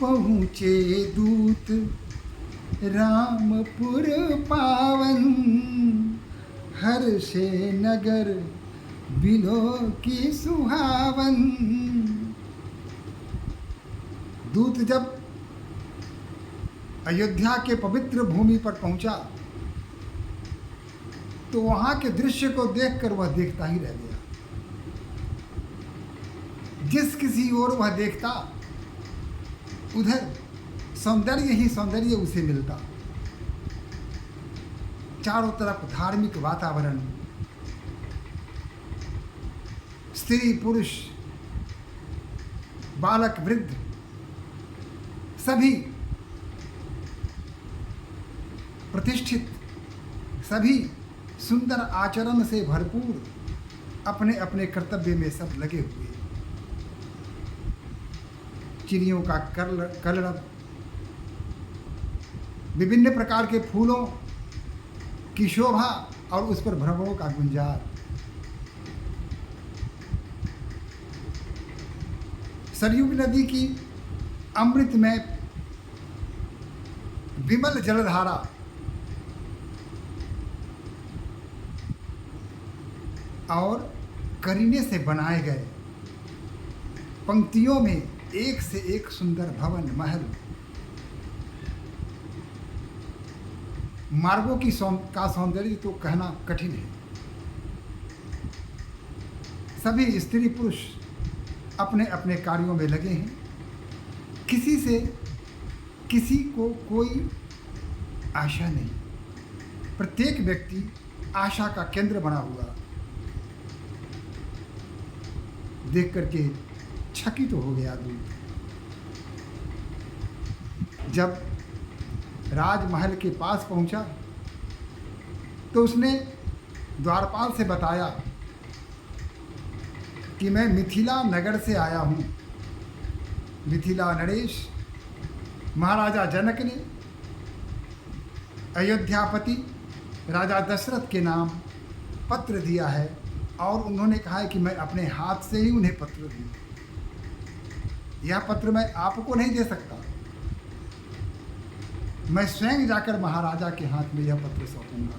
पहुँचे दूत रामपुर पावन, हर्षे नगर बिलो की सुहावन। दूत जब अयोध्या के पवित्र भूमि पर पहुंचा तो वहां के दृश्य को देखकर वह देखता ही रह गया। जिस किसी ओर वह देखता उधर सौंदर्य ही सौंदर्य उसे मिलता। चारों तरफ धार्मिक वातावरण, स्त्री पुरुष बालक वृद्ध सभी प्रतिष्ठित, सभी सुंदर आचरण से भरपूर, अपने अपने कर्तव्य में सब लगे हुए। चिड़ियों का कलरव, विभिन्न प्रकार के फूलों की शोभा और उस पर भ्रमरों का गुंजार। सरयू नदी की अमृतमय विमल जलधारा, और करीने से बनाए गए पंक्तियों में एक से एक सुंदर भवन महल, मार्गों की का सौंदर्य तो कहना कठिन है। सभी स्त्री पुरुष अपने अपने कार्यों में लगे हैं। किसी से किसी को कोई आशा नहीं। प्रत्येक व्यक्ति आशा का केंद्र बना हुआ। देख करके चकित तो हो गया दूत। जब राजमहल के पास पहुंचा तो उसने द्वारपाल से बताया कि मैं मिथिला नगर से आया हूँ। मिथिला नरेश महाराजा जनक ने अयोध्यापति राजा दशरथ के नाम पत्र दिया है और उन्होंने कहा है कि मैं अपने हाथ से ही उन्हें पत्र दूँ। यह पत्र मैं आपको नहीं दे सकता, मैं स्वयं जाकर महाराजा के हाथ में यह पत्र सौंपूंगा।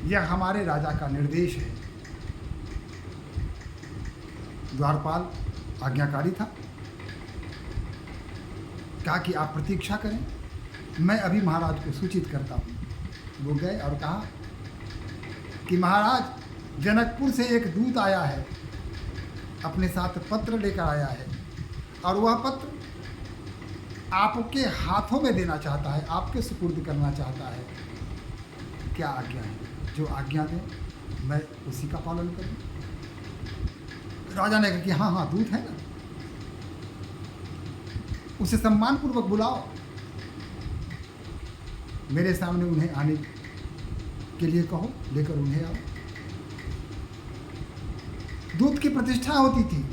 यह हमारे राजा का निर्देश है। द्वारपाल आज्ञाकारी था। कहा कि आप प्रतीक्षा करें, मैं अभी महाराज को सूचित करता हूँ। वो गए और कहा कि महाराज जनकपुर से एक दूत आया है, अपने साथ पत्र लेकर आया है और वह पत्र आपके हाथों में देना चाहता है, आपके सुपुर्द करना चाहता है। क्या आज्ञा है? जो आज्ञा दें मैं उसी का पालन करूं। राजा ने कहा कि हाँ हाँ दूत है ना, उसे सम्मानपूर्वक बुलाओ, मेरे सामने उन्हें आने के लिए कहो, लेकर उन्हें आओ। दूत की प्रतिष्ठा होती थी।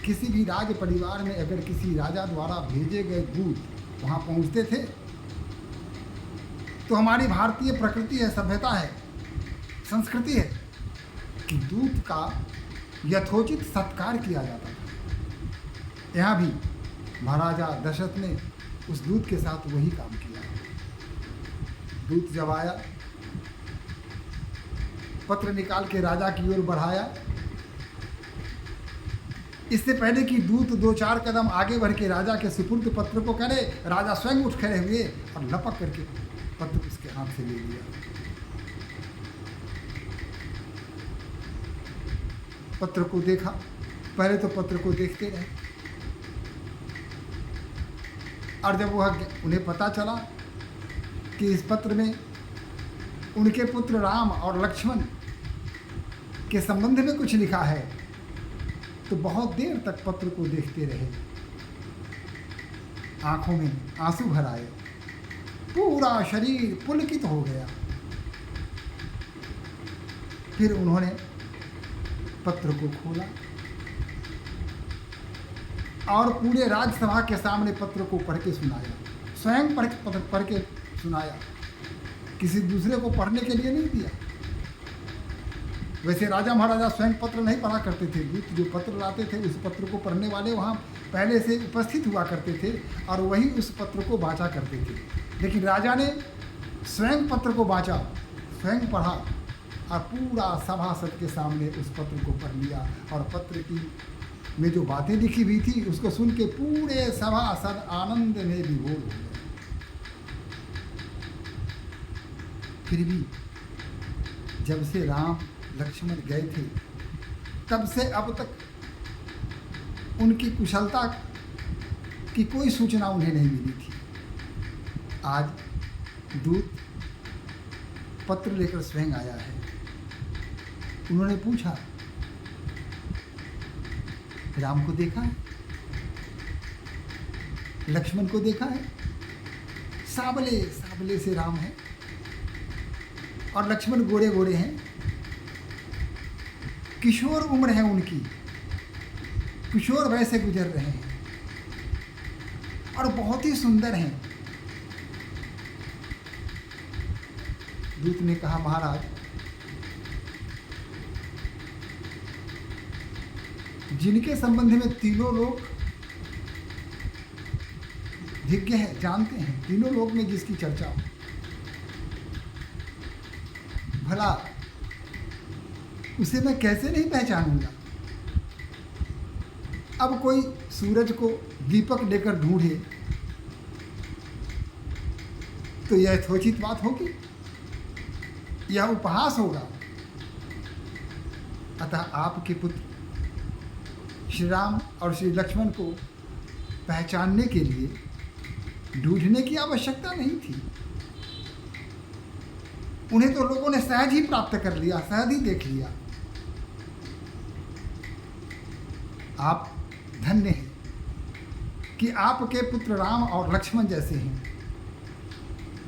किसी भी राज परिवार में अगर किसी राजा द्वारा भेजे गए दूत वहाँ पहुँचते थे तो हमारी भारतीय प्रकृति है, सभ्यता है, संस्कृति है कि दूत का यथोचित सत्कार किया जाता था। यहाँ भी महाराजा दशरथ ने उस दूत के साथ वही काम किया। दूत जब आया, पत्र निकाल के राजा की ओर बढ़ाया। इससे पहले कि दूत 2-4 कदम आगे बढ़ के राजा के सुपुर्द पत्र को करे, राजा स्वयं उठ खड़े हुए और लपक करके पत्र उसके हाथ से ले लिया। पत्र को देखा, पहले तो पत्र को देखते रहे और जब वह उन्हें पता चला कि इस पत्र में उनके पुत्र राम और लक्ष्मण के संबंध में कुछ लिखा है तो बहुत देर तक पत्र को देखते रहे। आंखों में आंसू भर आए, पूरा शरीर पुलकित हो गया। फिर उन्होंने पत्र को खोला और पूरे राजसभा के सामने पत्र को पढ़ के सुनाया। स्वयं पढ़ के सुनाया, किसी दूसरे को पढ़ने के लिए नहीं दिया। वैसे राजा महाराजा स्वयं पत्र नहीं पढ़ा करते थे, दूत जो पत्र लाते थे उस पत्र को पढ़ने वाले वहाँ पहले से उपस्थित हुआ करते थे और वही उस पत्र को बाँचा करते थे। लेकिन राजा ने स्वयं पत्र को बाँचा, स्वयं पढ़ा और पूरा सभासद के सामने उस पत्र को पढ़ लिया और पत्र की में जो बातें लिखी हुई थी उसको सुन के पूरे सभासद आनंद में विभोर हो गए। फिर भी जब से राम लक्ष्मण गए थे तब से अब तक उनकी कुशलता की कोई सूचना उन्हें नहीं मिली थी। आज दूत पत्र लेकर स्वयं आया है। उन्होंने पूछा, राम को देखा है, लक्ष्मण को देखा है? साबले साबले से राम है और लक्ष्मण गोरे गोरे हैं, किशोर उम्र है उनकी, किशोर वैसे गुजर रहे हैं और बहुत ही सुंदर हैं। दूत ने कहा, महाराज जिनके संबंध में तीनों लोग विज्ञ हैं, जानते हैं, तीनों लोग में जिसकी चर्चा हो, भला उसे मैं कैसे नहीं पहचानूंगा? अब कोई सूरज को दीपक लेकर ढूंढे तो यह यथोचित बात होगी, यह उपहास होगा। अतः आपके पुत्र श्री राम और श्री लक्ष्मण को पहचानने के लिए ढूंढने की आवश्यकता नहीं थी। उन्हें तो लोगों ने सहज ही प्राप्त कर लिया, सहज ही देख लिया। आप धन्य हैं कि आपके पुत्र राम और लक्ष्मण जैसे हैं।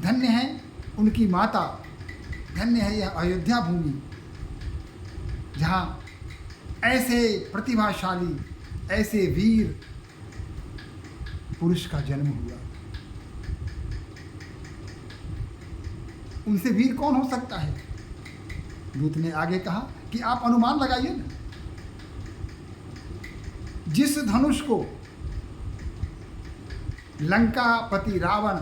धन्य है उनकी माता, धन्य है यह अयोध्या भूमि जहाँ ऐसे प्रतिभाशाली, ऐसे वीर पुरुष का जन्म हुआ। उनसे वीर कौन हो सकता है? दूत ने आगे कहा कि आप अनुमान लगाइए ना, जिस धनुष को लंकापति रावण,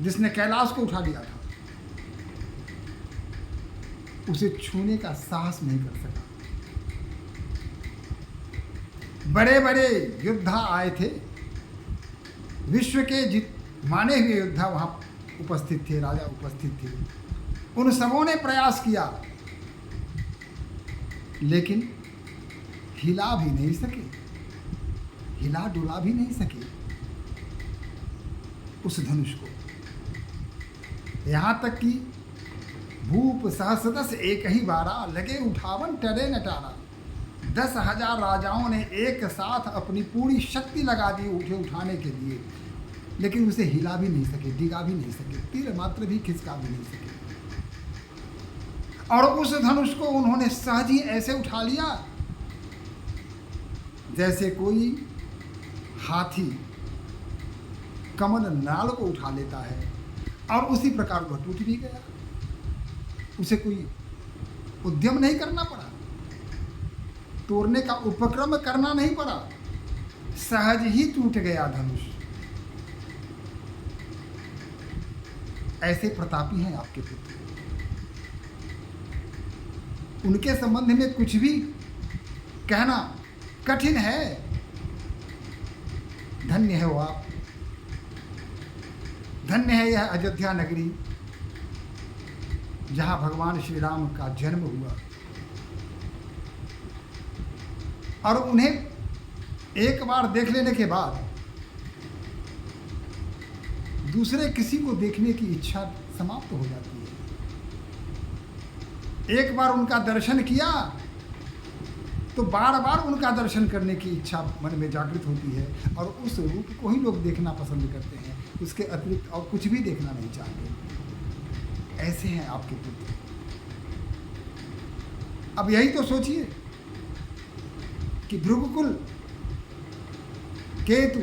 जिसने कैलाश को उठा लिया था, उसे छूने का साहस नहीं कर सका। बड़े बड़े योद्धा आए थे, विश्व के माने हुए योद्धा वहां उपस्थित थे, राजा उपस्थित थे। उन सबों ने प्रयास किया लेकिन हिला भी नहीं सके, हिला डुला भी नहीं सके उस धनुष को। यहाँ तक कि भूप सहस्रदस एक ही बारा, लगे उठावन टरे नटारा। 10,000 राजाओं ने एक साथ अपनी पूरी शक्ति लगा दी उठे उठाने के लिए, लेकिन उसे हिला भी नहीं सके, डिगा भी नहीं सके, तीर मात्र भी खिसका भी नहीं सके। और उस धनुष को उन्होंने सहज ही ऐसे उठा लिया जैसे कोई हाथी कमल नाल को उठा लेता है, और उसी प्रकार वह टूट भी गया। उसे कोई उद्यम नहीं करना पड़ा, तोड़ने का उपक्रम करना नहीं पड़ा, सहज ही टूट गया धनुष। ऐसे प्रतापी हैं आपके पुत्र। उनके संबंध में कुछ भी कहना कठिन है। धन्य है वो आप, धन्य है यह अयोध्या नगरी जहां भगवान श्री राम का जन्म हुआ। और उन्हें एक बार देख लेने के बाद दूसरे किसी को देखने की इच्छा समाप्त हो जाती है। एक बार उनका दर्शन किया तो बार बार उनका दर्शन करने की इच्छा मन में जागृत होती है, और उस रूप को ही लोग देखना पसंद करते हैं, उसके अतिरिक्त और कुछ भी देखना नहीं चाहते। ऐसे हैं आपके पुत्र। अब यही तो सोचिए कि भृगुकुल केतु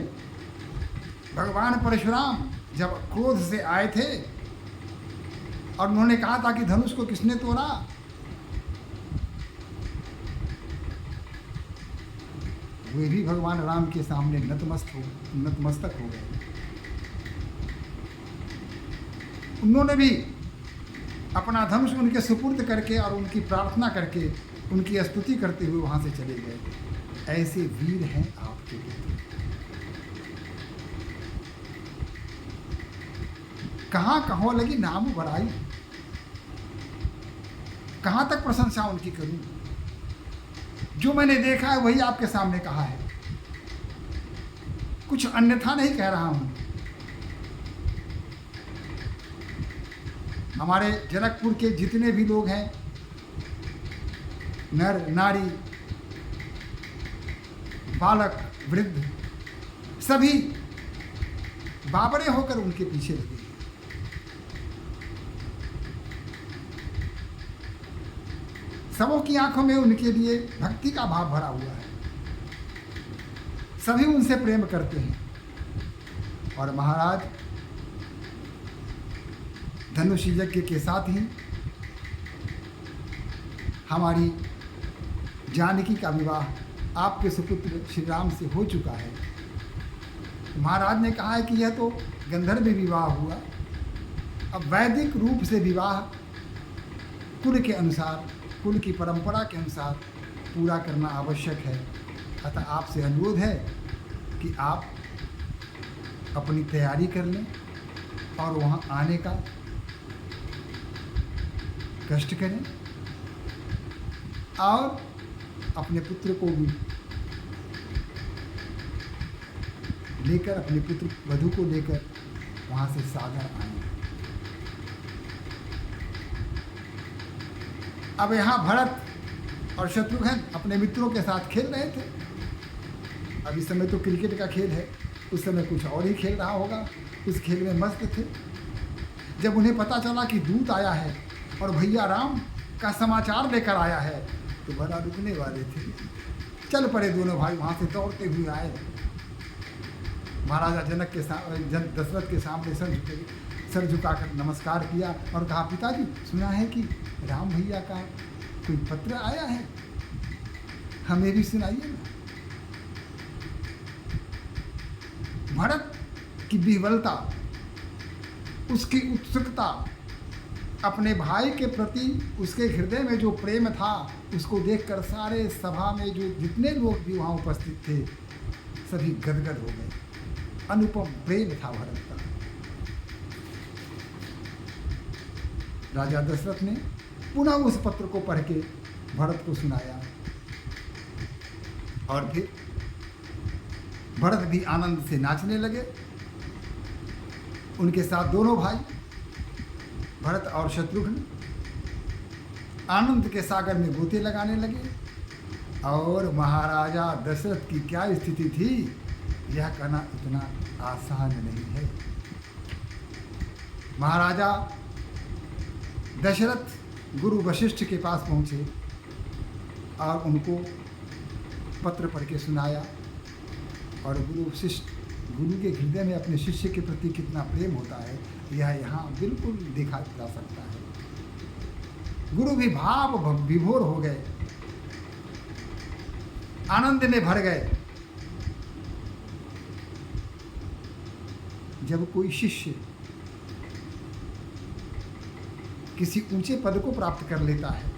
भगवान परशुराम जब क्रोध से आए थे और उन्होंने कहा था कि धनुष को किसने तोड़ा, वे भी भगवान राम के सामने नतमस्तक हो गए। उन्होंने भी अपना धनुष उनके सुपुर्द करके और उनकी प्रार्थना करके उनकी स्तुति करते हुए वहां से चले गए। ऐसे वीर हैं आपके पुत्र। कहाँ कहाँ लगी नाम बड़ाई, कहाँ तक प्रशंसा उनकी करूं। जो मैंने देखा है वही आपके सामने कहा है, कुछ अन्यथा नहीं कह रहा हूं। हमारे जनकपुर के जितने भी लोग हैं, नर नारी बालक वृद्ध, सभी बाबरे होकर उनके पीछे लगे। सबों की आंखों में उनके लिए भक्ति का भाव भरा हुआ है। सभी उनसे प्रेम करते हैं। और महाराज धनुष यज्ञ के साथ ही हमारी जानकी का विवाह आपके सुपुत्र श्री राम से हो चुका है। महाराज ने कहा है कि यह तो गंधर्व विवाह हुआ, अब वैदिक रूप से विवाह कुल के अनुसार, कुल की परंपरा के अनुसार पूरा करना आवश्यक है। अतः आपसे अनुरोध है कि आप अपनी तैयारी कर लें और वहाँ आने का कष्ट करें और अपने पुत्र को भी लेकर, अपने पुत्र वधू को लेकर वहाँ से सागर आए। अब यहाँ भरत और शत्रुघ्न अपने मित्रों के साथ खेल रहे थे। अब इस समय तो क्रिकेट का खेल है, उस समय कुछ और ही खेल रहा होगा, उस खेल में मस्त थे। जब उन्हें पता चला कि दूत आया है और भैया राम का समाचार लेकर आया है, तो बड़ा रुकने वाले थे। चल पड़े दोनों भाई, वहाँ से दौड़ते हुए आए। महाराजा जनक के दशरथ के सामने सर झुकाकर नमस्कार किया और कहा, पिताजी सुना है कि राम भैया का कोई पत्र आया है, हमें भी सुनाइए ना। भरत की विह्वलता, उसकी उत्सुकता, अपने भाई के प्रति उसके हृदय में जो प्रेम था, उसको देखकर सारे सभा में जो जितने लोग भी वहाँ उपस्थित थे सभी गदगद हो गए। अनुपम प्रेम था भरत का। राजा दशरथ ने पुनः उस पत्र को पढ़ के भरत को सुनाया और फिर भरत भी आनंद से नाचने लगे। उनके साथ दोनों भाई भरत और शत्रुघ्न आनंद के सागर में गोते लगाने लगे। और महाराजा दशरथ की क्या स्थिति थी, यह कहना इतना आसान नहीं है। महाराजा दशरथ गुरु वशिष्ठ के पास पहुँचे और उनको पत्र पढ़ के सुनाया। और गुरु के हृदय में अपने शिष्य के प्रति कितना प्रेम होता है, यह यहाँ बिल्कुल देखा जा सकता है। गुरु भी भाव विभोर हो गए, आनंद में भर गए। जब कोई शिष्य किसी ऊंचे पद को प्राप्त कर लेता है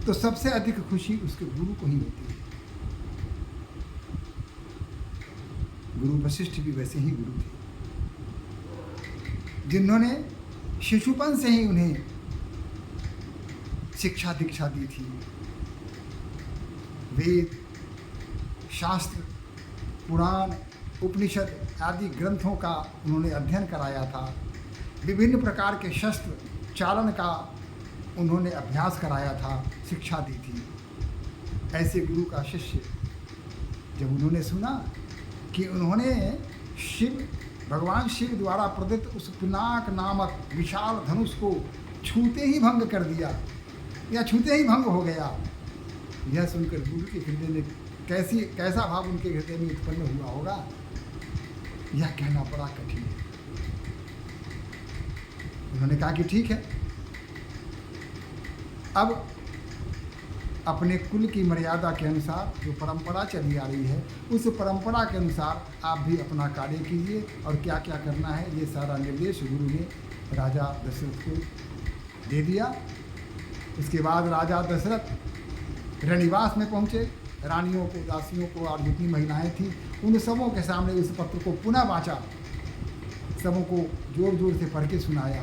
तो सबसे अधिक खुशी उसके गुरु को ही होती है। गुरु वशिष्ठ भी वैसे ही गुरु थे, जिन्होंने शिशुपन से ही उन्हें शिक्षा दीक्षा दी थी। वेद, शास्त्र, पुराण, उपनिषद आदि ग्रंथों का उन्होंने अध्ययन कराया था। विभिन्न प्रकार के शस्त्र चालन का उन्होंने अभ्यास कराया था, शिक्षा दी थी। ऐसे गुरु का शिष्य जब उन्होंने सुना कि उन्होंने भगवान शिव द्वारा प्रदत्त उस पिनाक नामक विशाल धनुष को छूते ही भंग कर दिया या छूते ही भंग हो गया, यह सुनकर गुरु के हृदय में कैसा भाव उनके हृदय में उत्पन्न हुआ होगा, यह कहना बड़ा कठिन है। उन्होंने कहा कि ठीक है, अब अपने कुल की मर्यादा के अनुसार जो परंपरा चली आ रही है, उस परंपरा के अनुसार आप भी अपना कार्य कीजिए और क्या क्या करना है ये सारा निर्देश गुरु ने राजा दशरथ को दे दिया। इसके बाद राजा दशरथ रनिवास में पहुँचे। रानियों को, दासियों को और जितनी महिलाएं थीं उन सबों के सामने उस पत्र को पुनः वाचा, सबों को जोर जोर से पढ़ के सुनाया।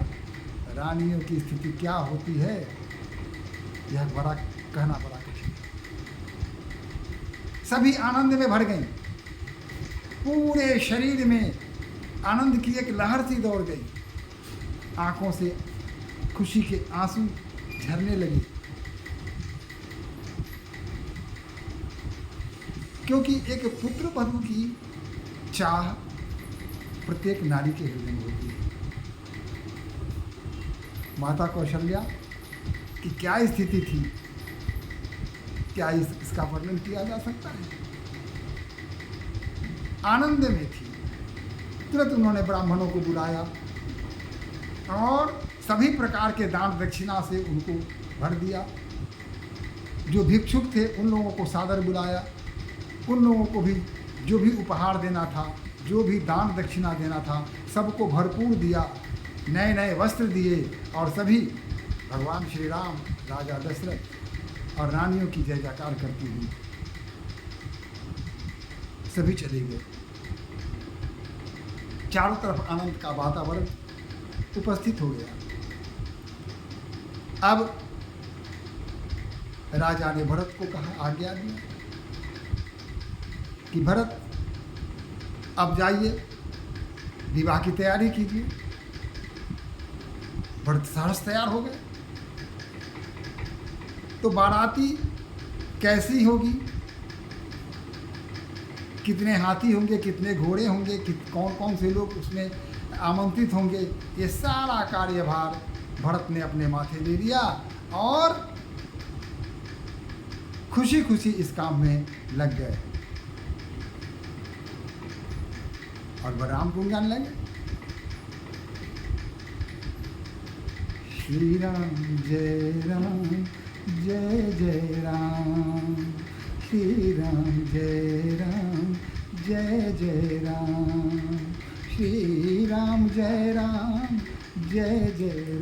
रानियों की स्थिति क्या होती है यह कहना बड़ा कठिन है। सभी आनंद में भर गईं, पूरे शरीर में आनंद की एक लहर सी दौड़ गई, आंखों से खुशी के आंसू झरने लगे, क्योंकि एक पुत्र वधू की चाह प्रत्येक नारी के हृदय में होती है। माता कौशल्या की क्या स्थिति थी, क्या इसका वर्णन किया जा सकता है। आनंद में थी। तुरंत उन्होंने ब्राह्मणों को बुलाया और सभी प्रकार के दान दक्षिणा से उनको भर दिया। जो भिक्षुक थे उन लोगों को सादर बुलाया, उन लोगों को भी जो भी उपहार देना था, जो भी दान दक्षिणा देना था, सबको भरपूर दिया। नए नए वस्त्र दिए और सभी भगवान श्री राम, राजा दशरथ और रानियों की जय जयकार करती हुई सभी चले गए। चारों तरफ आनंद का वातावरण उपस्थित हो गया। अब राजा ने भरत को कहा, आज्ञा दिया कि भरत अब जाइए, विवाह की तैयारी कीजिए। भरत सहर्ष तैयार हो गए। तो बाराती कैसी होगी, कितने हाथी होंगे, कितने घोड़े होंगे, कौन कौन से लोग उसमें आमंत्रित होंगे, ये सारा कार्यभार भरत ने अपने माथे ले लिया और खुशी खुशी इस काम में लग गए और बलराम गुणगान लगे। श्री राम जय राम, जय जय राम, श्री राम जय राम, जय जय राम, श्री राम जय राम, जय जय राम।